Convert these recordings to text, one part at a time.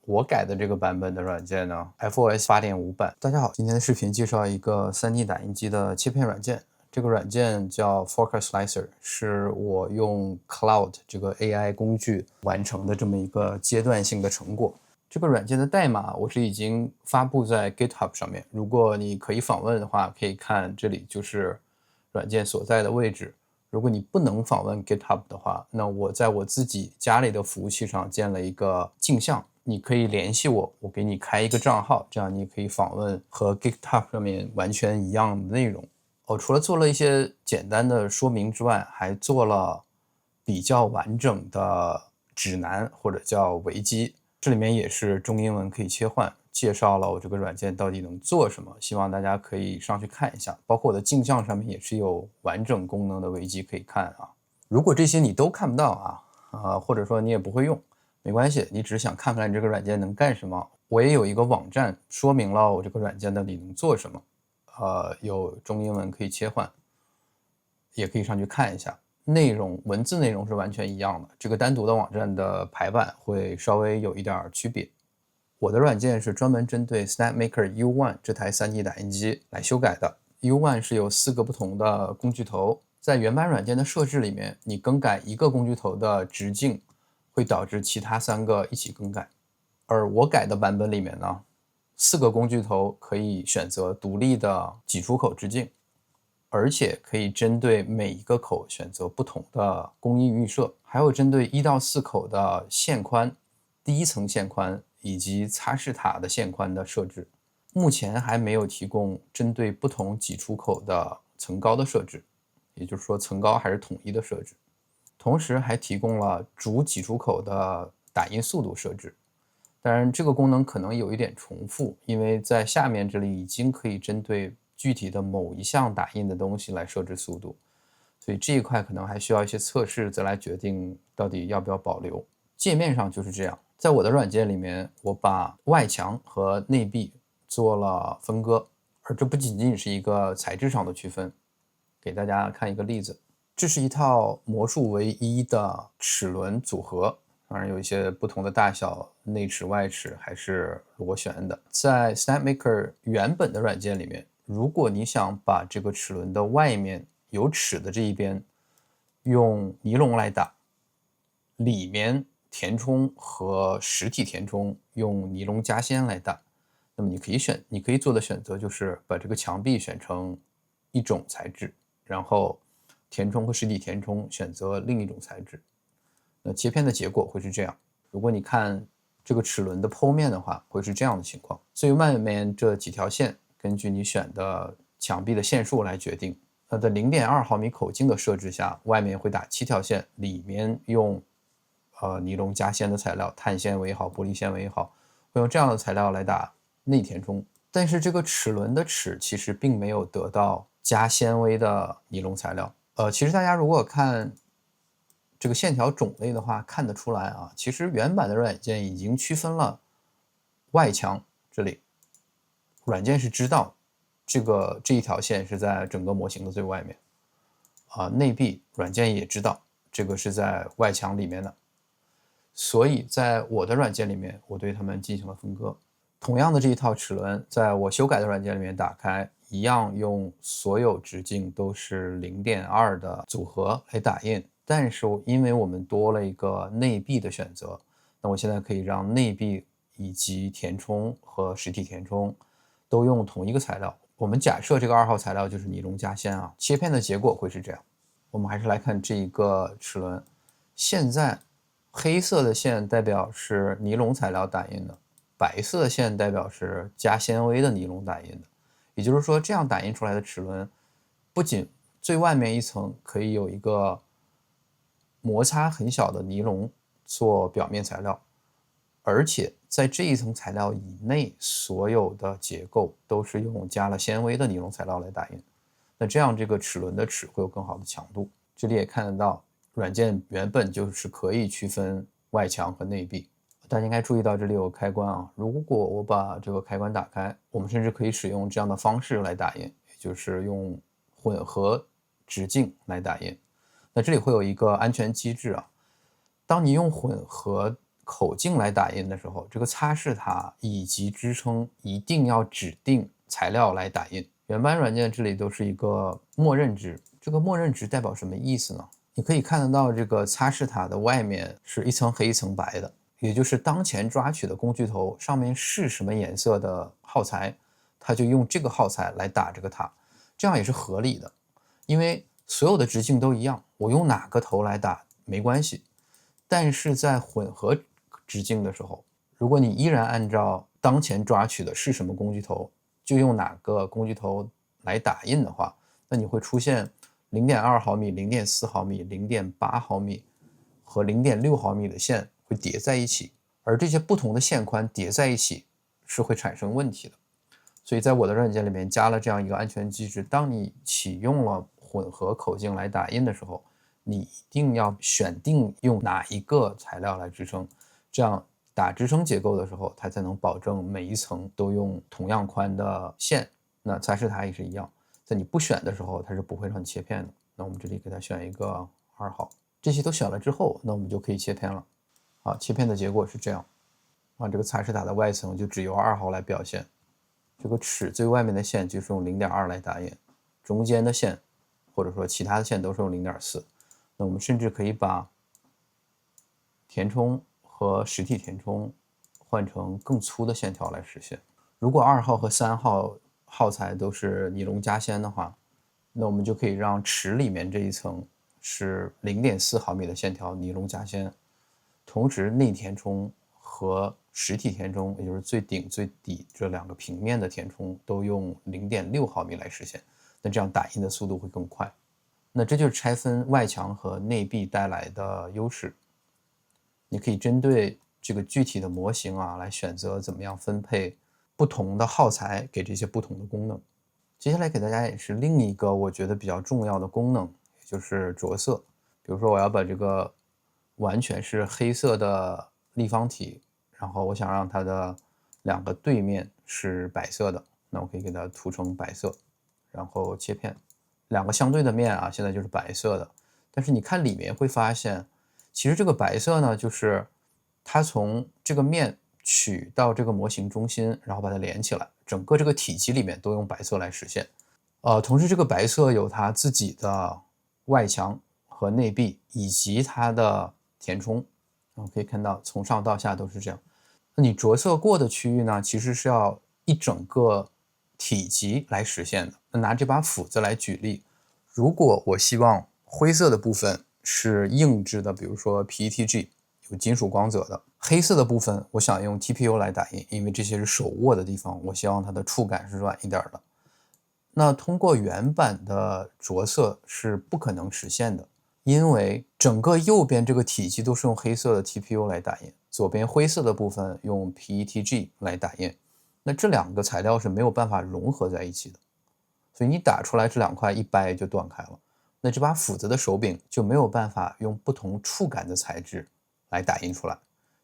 我改的这个版本的软件呢 ，FOS 8.5版。大家好，今天的视频介绍一个 3D 打印机的切片软件。这个软件叫 Focus Slicer， 是我用 Cloud 这个 AI 工具完成的这么一个阶段性的成果。这个软件的代码我是已经发布在 GitHub 上面，如果你可以访问的话，可以看这里就是软件所在的位置。如果你不能访问 GitHub 的话，那我在我自己家里的服务器上建了一个镜像，你可以联系我，我给你开一个账号，这样你可以访问和 GitHub 上面完全一样的内容。除了做了一些简单的说明之外，还做了比较完整的指南或者叫维基，这里面也是中英文可以切换，介绍了我这个软件到底能做什么，希望大家可以上去看一下。包括我的镜像上面也是有完整功能的维基可以看啊。如果这些你都看不到或者说你也不会用，没关系，你只是想看看你这个软件能干什么，我也有一个网站说明了我这个软件到底能做什么。有中英文可以切换，也可以上去看一下。内容文字内容是完全一样的，这个单独的网站的排版会稍微有一点区别。我的软件是专门针对 SnapMaker U1 这台 3D 打印机来修改的。U1 是有4个不同的工具头，在原版软件的设置里面，你更改一个工具头的直径会导致其他3个一起更改。而我改的版本里面呢，4个工具头可以选择独立的挤出口直径，而且可以针对每一个口选择不同的工艺预设，还有针对1到4口的线宽、第一层线宽以及擦拭塔的线宽的设置。目前还没有提供针对不同挤出口的层高的设置，也就是说层高还是统一的设置。同时还提供了主挤出口的打印速度设置。当然这个功能可能有一点重复，因为在下面这里已经可以针对具体的某一项打印的东西来设置速度，所以这一块可能还需要一些测试再来决定到底要不要保留。界面上就是这样，在我的软件里面，我把外墙和内壁做了分割，而这不仅仅是一个材质上的区分。给大家看一个例子，这是一套魔术唯一的齿轮组合，当然有一些不同的大小，内齿外齿还是螺旋的。在 SnapMaker 原本的软件里面，如果你想把这个齿轮的外面有齿的这一边用尼龙来打，里面填充和实体填充用尼龙夹锨来打，那么你可以做的选择就是把这个墙壁选成一种材质，然后填充和实体填充选择另一种材质。那切片的结果会是这样，如果你看这个齿轮的剖面的话，会是这样的情况。最外面这几条线根据你选的墙壁的线数来决定。它的 0.2 毫米口径的设置下，外面会打7条线，里面用尼龙夹锨的材料，碳纤维也好，玻璃纤维也好，会用这样的材料来打内填充。但是这个齿轮的齿其实并没有得到加纤维的尼龙材料。其实大家如果看这个线条种类的话，看得出来啊，其实原版的软件已经区分了外墙，这里软件是知道这一条线是在整个模型的最外面内壁软件也知道这个是在外墙里面的，所以在我的软件里面，我对它们进行了分割。同样的这一套齿轮，在我修改的软件里面打开，一样用所有直径都是 0.2 的组合来打印。但是因为我们多了一个内壁的选择，那我现在可以让内壁以及填充和实体填充都用同一个材料。我们假设这个2号材料就是尼龙夹锨切片的结果会是这样。我们还是来看这一个齿轮，现在黑色的线代表是尼龙材料打印的，白色的线代表是加纤维的尼龙打印的。也就是说，这样打印出来的齿轮，不仅最外面一层可以有一个摩擦很小的尼龙做表面材料，而且在这一层材料以内，所有的结构都是用加了纤维的尼龙材料来打印。那这样这个齿轮的齿会有更好的强度。这里也看得到，软件原本就是可以区分外墙和内壁。大家应该注意到这里有开关啊，如果我把这个开关打开，我们甚至可以使用这样的方式来打印，也就是用混合直径来打印。那这里会有一个安全机制啊，当你用混合口径来打印的时候，这个擦拭塔以及支撑一定要指定材料来打印。原版软件这里都是一个默认值，这个默认值代表什么意思呢？你可以看得到这个擦拭塔的外面是一层黑一层白的，也就是当前抓取的工具头上面是什么颜色的耗材，它就用这个耗材来打这个塔，这样也是合理的，因为所有的直径都一样，我用哪个头来打没关系。但是在混合直径的时候，如果你依然按照当前抓取的是什么工具头，就用哪个工具头来打印的话，那你会出现 0.2 毫米、0.4 毫米、0.8 毫米和 0.6 毫米的线会叠在一起，而这些不同的线宽叠在一起是会产生问题的。所以在我的软件里面加了这样一个安全机制，当你启用了混合口径来打印的时候，你一定要选定用哪一个材料来支撑，这样打支撑结构的时候，它才能保证每一层都用同样宽的线。那擦拭塔也是一样，在你不选的时候，它是不会让你切片的。那我们这里给它选一个2号，这些都选了之后，那我们就可以切片了。好，切片的结果是这样。这个擦拭塔的外层就只由2号来表现，这个齿最外面的线就是用 0.2 来打印，中间的线或者说其他的线都是用 0.4。那我们甚至可以把填充和实体填充换成更粗的线条来实现。如果2号和3号耗材都是尼龙夹锨的话，那我们就可以让齿里面这一层是 0.4 毫米的线条尼龙夹锨，同时内填充和实体填充，也就是最顶最底这两个平面的填充都用 0.6 毫米来实现，那这样打印的速度会更快。那这就是拆分外墙和内壁带来的优势。你可以针对这个具体的模型来选择怎么样分配不同的耗材给这些不同的功能。接下来给大家也是另一个我觉得比较重要的功能，也就是着色。比如说我要把这个完全是黑色的立方体，然后我想让它的两个对面是白色的，那我可以给它涂成白色，然后切片。两个相对的面现在就是白色的，但是你看里面会发现，其实这个白色呢，就是它从这个面取到这个模型中心，然后把它连起来，整个这个体积里面都用白色来实现。同时这个白色有它自己的外墙和内壁以及它的填充，可以看到从上到下都是这样。那你着色过的区域呢，其实是要一整个体积来实现的。那拿这把斧子来举例，如果我希望灰色的部分是硬质的，比如说 PETG 有金属光泽的，黑色的部分我想用 TPU 来打印，因为这些是手握的地方，我希望它的触感是软一点的。那通过原版的着色是不可能实现的，因为整个右边这个体积都是用黑色的 TPU 来打印，左边灰色的部分用 PETG 来打印，那这两个材料是没有办法融合在一起的，所以你打出来这两块一掰就断开了，那这把斧子的手柄就没有办法用不同触感的材质来打印出来，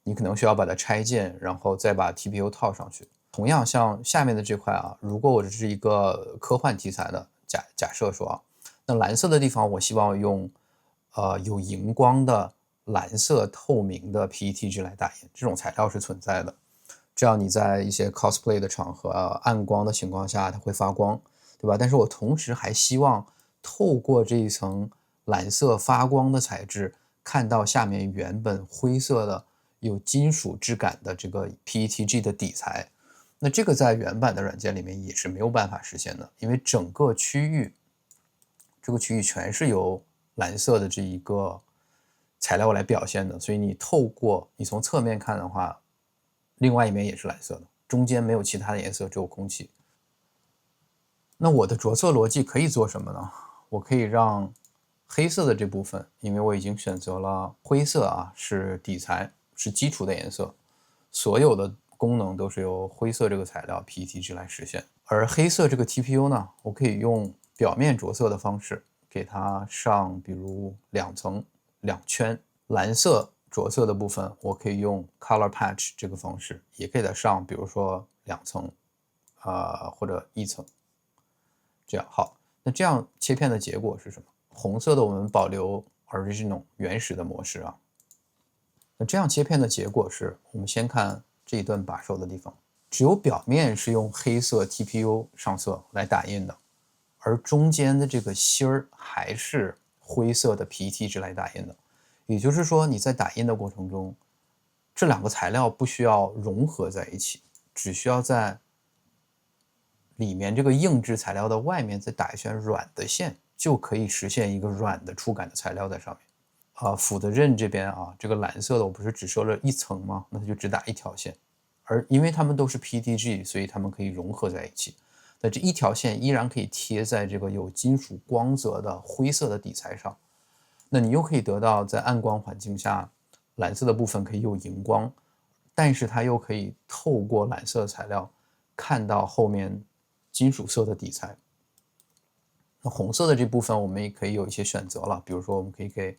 你可能需要把它拆件，然后再把 TPU 套上去。同样像下面的这块如果我这是一个科幻题材的假设说那蓝色的地方我希望用有荧光的蓝色透明的 PETG 来打印，这种材料是存在的，这样你在一些 cosplay 的场合暗光的情况下它会发光，对吧？但是我同时还希望透过这一层蓝色发光的材质看到下面原本灰色的有金属质感的这个 PETG 的底材，那这个在原版的软件里面也是没有办法实现的，因为整个区域这个区域全是由蓝色的这一个材料来表现的，所以你从侧面看的话，另外一面也是蓝色的，中间没有其他的颜色，只有空气。那我的着色逻辑可以做什么呢？我可以让黑色的这部分，因为我已经选择了灰色是底材，是基础的颜色，所有的功能都是由灰色这个材料 PETG 来实现。而黑色这个 TPU 呢，我可以用表面着色的方式给它上比如2层2圈，蓝色着色的部分我可以用 Color Patch 这个方式也给它上比如说2层或者1层，这样好。那这样切片的结果是什么？红色的我们保留 Original 原始的模式那这样切片的结果是，我们先看这一段把手的地方，只有表面是用黑色 TPU 上色来打印的，而中间的这个芯儿还是灰色的 PET 纸来打印的。也就是说，你在打印的过程中，这两个材料不需要融合在一起，只需要在里面这个硬质材料的外面再打一圈软的线，就可以实现一个软的触感的材料在上面。辅的刃这边啊，这个蓝色的我不是只收了一层吗？那它就只打一条线，而因为它们都是 PETG， 所以它们可以融合在一起。那这一条线依然可以贴在这个有金属光泽的灰色的底材上，那你又可以得到在暗光环境下，蓝色的部分可以有荧光，但是它又可以透过蓝色的材料看到后面金属色的底材。那红色的这部分我们也可以有一些选择了，比如说我们可以给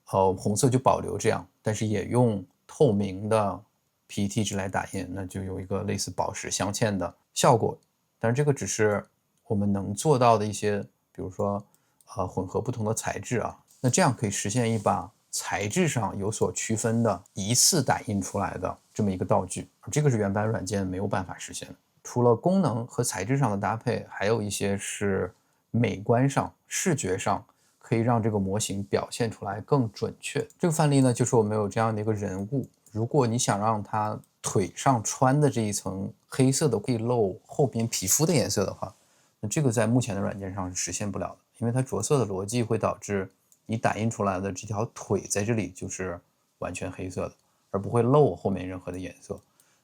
红色就保留这样，但是也用透明的 PET 纸来打印，那就有一个类似宝石镶嵌的效果。但是这个只是我们能做到的一些，比如说混合不同的材质啊，那这样可以实现一把材质上有所区分的一次打印出来的这么一个道具，而这个是原版软件没有办法实现的。除了功能和材质上的搭配，还有一些是美观上、视觉上可以让这个模型表现出来更准确。这个范例呢，就是我们有这样的一个人物，如果你想让他腿上穿的这一层黑色的可以露后边皮肤的颜色的话，那这个在目前的软件上是实现不了的，因为它着色的逻辑会导致你打印出来的这条腿在这里就是完全黑色的，而不会露后面任何的颜色。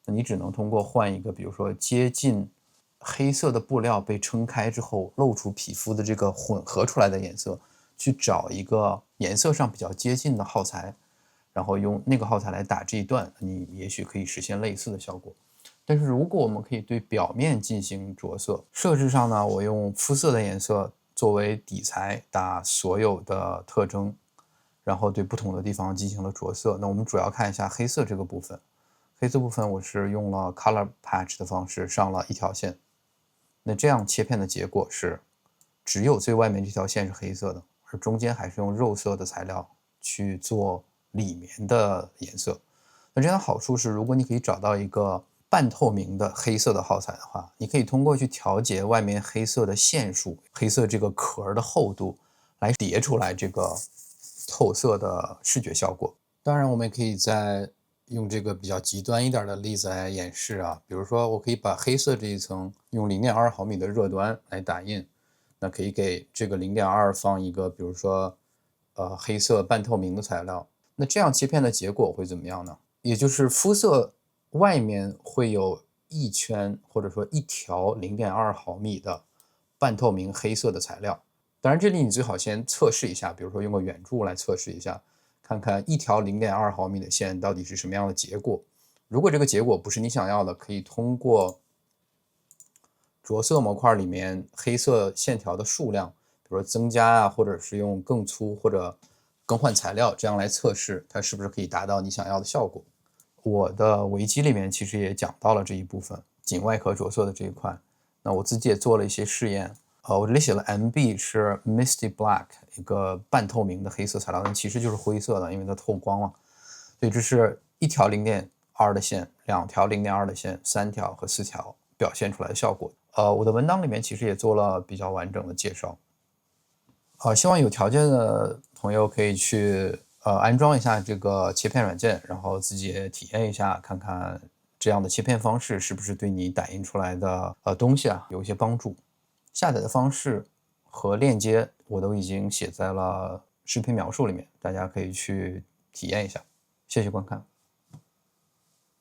那你只能通过换一个，比如说接近黑色的布料被撑开之后露出皮肤的这个混合出来的颜色，去找一个颜色上比较接近的耗材，然后用那个耗材来打这一段，你也许可以实现类似的效果。但是如果我们可以对表面进行着色，设置上呢，我用肤色的颜色作为底材打所有的特征，然后对不同的地方进行了着色。那我们主要看一下黑色这个部分，黑色部分我是用了 color patch 的方式上了一条线，那这样切片的结果是只有最外面这条线是黑色的，而中间还是用肉色的材料去做里面的颜色。那这样的好处是，如果你可以找到一个半透明的黑色的耗材的话，你可以通过去调节外面黑色的线数、黑色这个壳的厚度，来叠出来这个透色的视觉效果。当然，我们也可以再用这个比较极端一点的例子来演示啊，比如说我可以把黑色这一层用0.2毫米的热端来打印，那可以给这个0.2放一个，比如说黑色半透明的材料，那这样切片的结果会怎么样呢？也就是肤色外面会有一圈或者说一条0.2毫米的半透明黑色的材料。当然这里你最好先测试一下，比如说用个圆柱来测试一下，看看一条0.2毫米的线到底是什么样的结果。如果这个结果不是你想要的，可以通过着色模块里面黑色线条的数量，比如说增加啊，或者是用更粗或者更换材料，这样来测试它是不是可以达到你想要的效果。我的维基里面其实也讲到了这一部分，仅外壳着色的这一块。那我自己也做了一些试验，我这里写了 MB 是 Misty Black， 一个半透明的黑色材料，但其实就是灰色的，因为它透光了。所以这是一条0.2的线，两条0.2的线，3条和4条表现出来的效果。我的文档里面其实也做了比较完整的介绍。希望有条件的朋友可以去安装一下这个切片软件，然后自己也体验一下，看看这样的切片方式是不是对你打印出来的东西啊有一些帮助。下载的方式和链接我都已经写在了视频描述里面，大家可以去体验一下。谢谢观看。